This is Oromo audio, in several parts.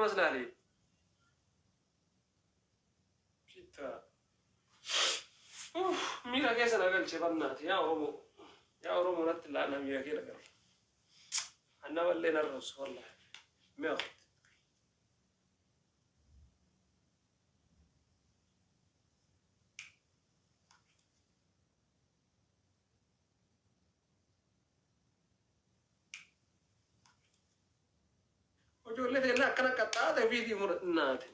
مسلالي شتا ميرا كيسا نقل شبابنا يا أرومو نتلا أنا ميرا كي نقل أنا والله نرقص والله ميرا وجو اللي ذي كنا كتا هذا فيديو مرنات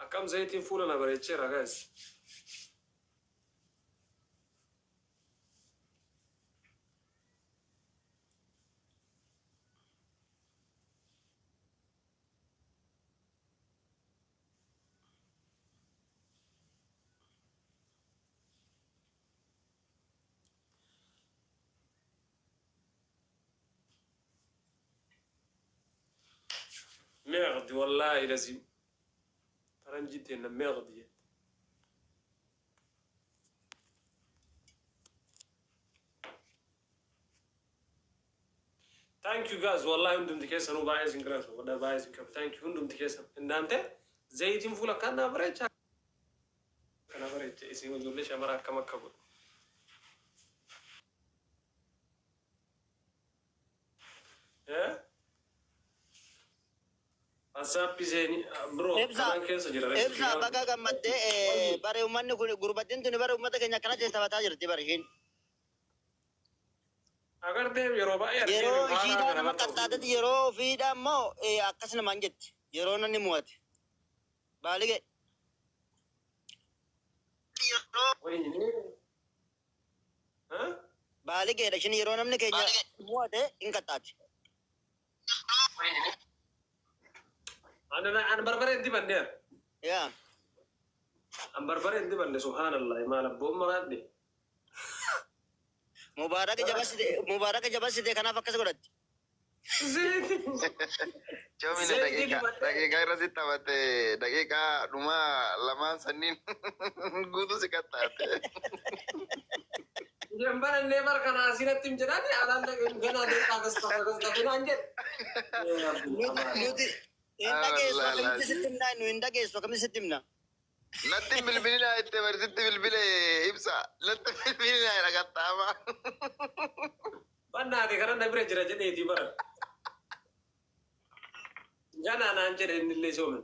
أكم زيتين فولا نبريتشي راجز ميرد والله لازم فرنجيتي إن ميرد Thank you guys والله عندهم تكيسن وبايزين كلاس وده بايزين كاب thank you عندهم تكيسن إن أنت زيتين فولا كان أبريتش كان أبريتش اسمه جولش أمرا كم كبر ها أصاب بيزني برو كمان كيس جرا إبسا بقى كم مدة باري أماني كوني غربتين توني باري أمته كنا كنا جنتا بتاجر تبارين agar dem yero ba ya yeroo ishiidhaa nama qaxxaatati yeroo ofiidhaa immoo akkas namaan jetti yeroo nanni mo'ate baalige baaligeedha ishin yeroo namni keenya mo'ate hin qaxxaati ana barbare inti banne yaa an barbare inti banne subhanallah maala bommaadde mubarak jabasite kanaaf akkas godhatti Jomina dakika irratti taphate dakika dhuma lamaan sanniin guutuu si qaxxaate. Jambara never kana asinatti himjedhani alaan gana deeqa gasta finaan jedhe. nuti hin dhageessu akkamitti sitti himnaa nu hin dhageessu akkamitti sitti himna Natti bilbilina itti barsitti bilbile ibsa. Natti bilbilina dhagattaama. Bannaati kana na bira jira jedheeti bara. Gana naan jedhe innillee soomen.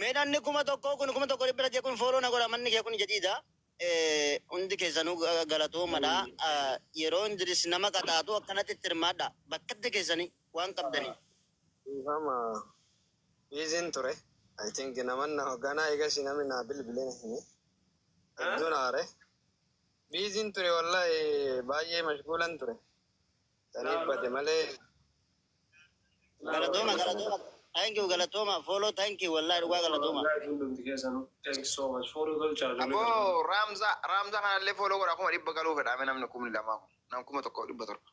meedhaan kuma tokko bira jee kun fooloo na godha manni kee kun jedhiidha hundi keessanuu galatoomadha yeroo indiris nama qaxaatu akkanatti itti hirmaadha bakkatti keessanii waan qabdanii Ifama izin ture. I think namanna hogana igashi namina bilbilena himi. Dunare. Bizin ture wallahi baay'ee mashghulan ture. Tani bade male. galatoma thank you galatoma follow thank you wallahi dhugaa galatoma Thank you so much for the charge. Abo Ramza kanallee follow godha kuma dhibba galuu fedhaame namni kumni lamaa kun. Nam kuma tokko dhibba torba.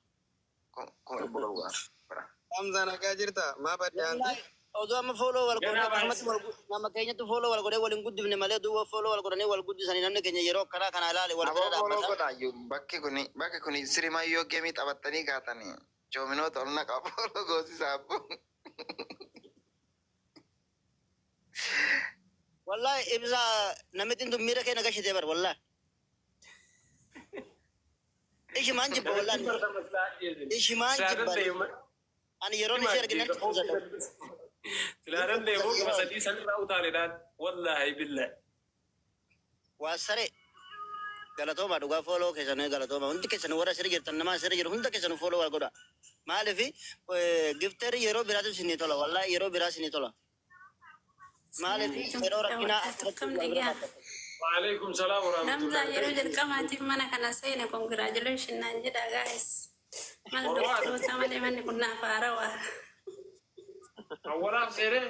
Kuma dhibba galuu godha. Ramza nagaa jirta maa badde anti. oduu amma follow wal godhee akkasumatti nama keenyatti follow wal godhee waliin guddifne malee duuba follow wal godhanii wal guddisanii namni keenya yeroo akkanaa kana ilaale wal bira follow dhaabbata godha iyyuu bakki kuni sirima yoo geemii taphattanii kaatanii joominoota ol naqa follow goosisaa abbo. wallahi ibsa namitin tun miira keenya gashite bar wallahi ishi maan jibba wallahi ishi maan jibba ani yeroo ni ishee arginatti fuusadha Filaran demo kuma sadii sanirraa utaaledhaan wallahi billahi. waa sare galatooma dhugaa fooloo keessanii galatooma hundi keessanii warra sirri jirtan nama sirri jiru hunda keessanii fooloo wal godha maaliif gifteeri yeroo biraatu sinii tola wallahi yeroo biraa sinii tola maaliif yeroo rakkinaa وعليكم السلام ورحمة الله. Ramza yeroo jalqabaatiif mana kana seene congratulation naan jedha guys. Mana doktorota malee manni kun naaf haarawaa. أولا سيرة.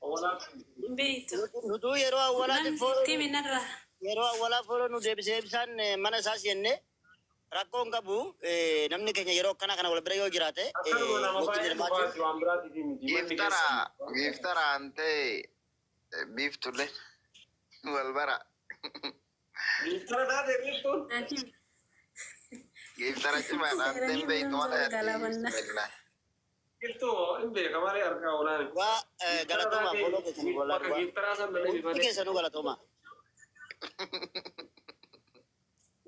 أولا. Beektu. nutuu yeroo awwalaati fooloo Namni minarra. yeroo awwalaa fooloo nu deebisee ibsaan mana isaas jenne rakkoon qabu namni keenya yeroo akkana kana wal bira yoo jiraate Giftara ante biiftullee wal bara. Giftara taate giiftuun. Giiftara cimaadhaan beektu malee. Giftuu hin beeka malee harkaa olaani. Waa galatoomaa follow keessanii walaa Bakka dhugaa. giftaraa san malee Hundi malee. keessanuu galatoomaa.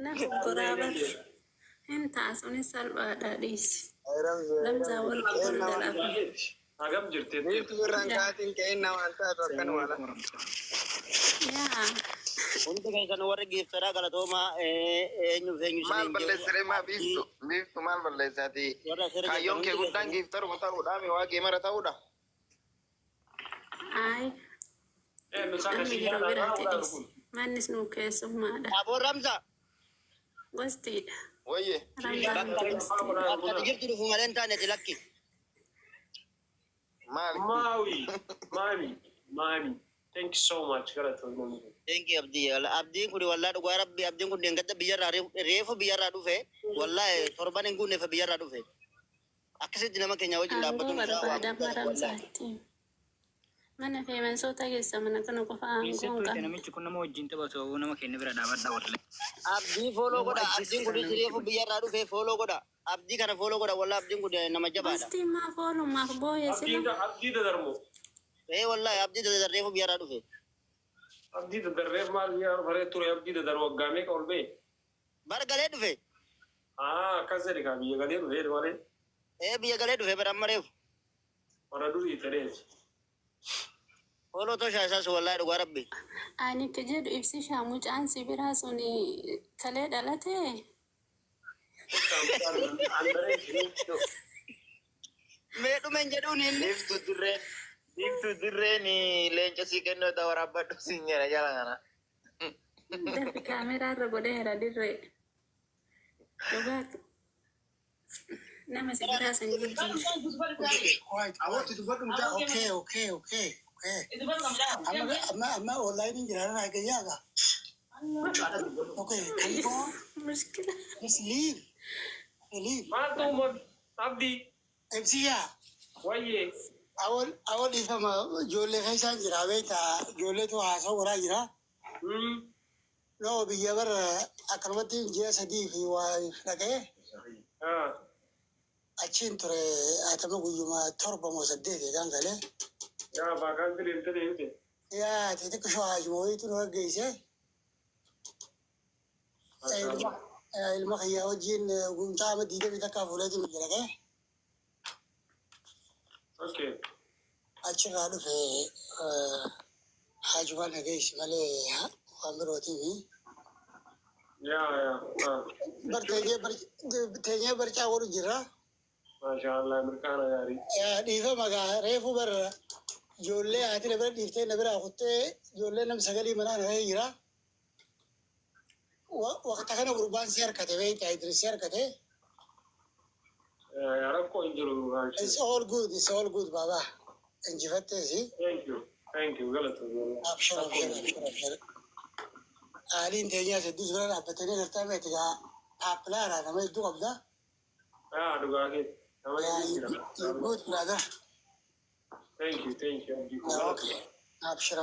Nama goraaba hin taasuun salphaadha dhiisi. Lamsaa wal galaafama. Hagam jirti. Biiftu birraan kaatiin ka'een nama an taatu akkanuma ala. Yaa. Hundi keessanuu warri giiftaraa galatoomaa eenyuuf eenyu Maal balleessiree maa biiftu? Biiftu maal balleessaati? Kaayyoon kee guddaan giiftaruma ta'uudha mi waa geemara ta'uudha? Ay. Namni yeroo biraatti dhiisi. Mannis nuu keessummaadha. Aboo Ramza. Gostiidha. Wayye. Ramzaan gosti. Akkati jirtu dhufu malee hin taane lakki. Maali? Mami. Thank you so much. Galatoomaa. Thank you Abdii. Abdiin kun walaa dhugaa rabbi abdiin kun deengata biyyarraa reefu biyyarraa dhufe wallahi torban hin guunneef biyyarraa dhufe. Akkasitti nama keenya wajjin dhaabbatu barbaada maramsaatti. Mana feemansoota keessa mana kana qofa aangoon qaba. Namichi kun nama wajjin taphatu nama keenya bira dhaabadha wallahi. Abdii follow godha. Abdiin kun reefu biyyarraa dhufe follow godha. Abdii kana follow godha wallahi abdiin kun nama jabaadha. Gosti maa fooluu maaf booye sila. Abdii dadarmu. Wallahi abdii reefu biyyarraa dhufe. Abdii dadarreef maal biyyaa baree ture abdii dadar waggaa meeqa ol ba'e? Bara galee dhufe. Akkas jedhe kaa biyya galee dhufe malee. Biyya galee dhufe bara amma reefu. Warra durii ta'ee. Follow toshaa isaas wallahi dhugaa rabbi. Ani ka jedhu ibsi shaamucaan si biraa suni kalee dhalate. Mee dhumen jedhuun inni. Biiftu dirreen leenca sii kennuu ta'u waraabadhu siin jedha jala kana. Darbi kaameraa irra godheera dirree. Dhugaa nama si biraa san jijjiiru. Okay. Amma online jiraan agayyaga. Okay, can you go on? Muskila. Just leave. Maal ta'u abdii? Ibsiya. Wayyee. Awal ifama ijoollee keessaan jira beektaa ijoolleetu haasa'u godhaa jira. Yoo biyya bara akkanumatti ji'a sadii fi waa dhaga'e achiin ture atama guyyuma torba moo saddeet eegaan galee. Yaa baakaan deemte. Yaa xixiqqoo shawaajuma wayiitu nu gaggeesse. Ilma kiyyaa wajjin caama diidamii takkaa fuuleetu nu jira ga'e. Okay. Achirraa dhufe haajumaan dhageessi malee waan birootiifi. Yaa. Teenyee barcaa godhu jirra. Maashaallah mirkaana gaarii. Dhiifa magaa reefu bara ijoollee haati na bira dhiiftee na biraa kuttee ijoollee nam sagalii manaa na gahee jira. Waqta kana gurbaan si harkate beektaa Idris si harkate. Rakkoo hin jiru. It's all good baba. Injifatteesi. Thank you. Galatoomaa. Abshir. Aaliin teenyaa hedduu bira dhaabbatanii gartaa beekti gaa paappilaadha nama hedduu qabda. Dhugaa kee. Good brother. Thank you. Okay. Abshir.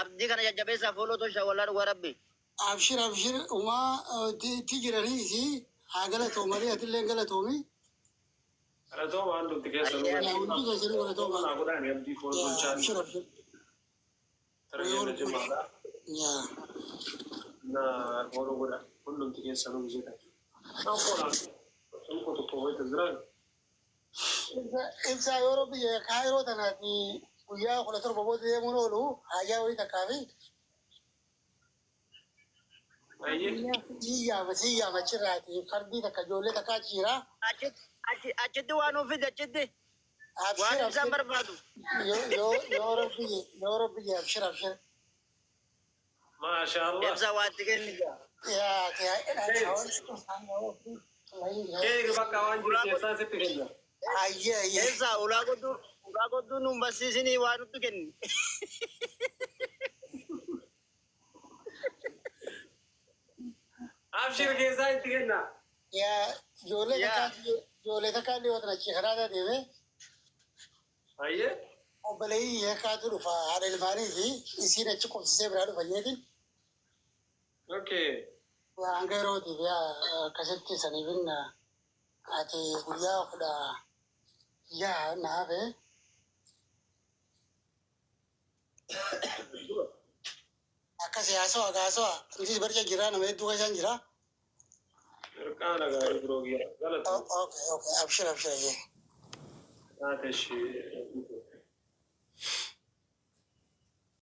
Abdii kana jajjabeessaa follow toshaa wallahi dhugaa rabbi. Abshir umaa itti jiraniisi haa galatoomanii atillee galatoomi. Galatoomaa waan dubbi keessa Hundi keessanii galatoomaa. abdii fooloo Abshir. Tarreeyyana jimaadha. Yaa. Fooloo godha. Hundumti keessa nu jira. Naan foolaa. Tokko tokko wayita jiraan. Ibsaa yeroo biyya kaayiroo tanaati guyyaa 17 booda deemuun oolu haajaa wayii takkaa fi siyyaama achirraati fardii takka ijoollee takka achi jira. Achitti waan uffite achitti. Waan ibsaan barbaadu. Yoo rabbi abshir. Maashaallah. Ibsaa waatti kenni. Kee bakka waan jiru keessaa sitti kenna. Ayyee. Ibsaa ulaa godhuu nuun barsiisinii waan nutti kenni. Abshir keessaa itti kenna. Ijoollee takkaan dhiyootan achi karaa deeme Ayyee. obboleeyyi yeekaatu dhufa haadha ilmaanii fi isiin achi qubsisee biraa dhufa jeetiin. Okay. Hanga yerootiif akkasitti saniifin ati guyyaa 10 naafe akka siyaasa hagaasaa intis barca jira nama hedduu keessaan jira. Erqaana gaarii biroo gira. Galata. Okay, abshir jee. Taate ishee.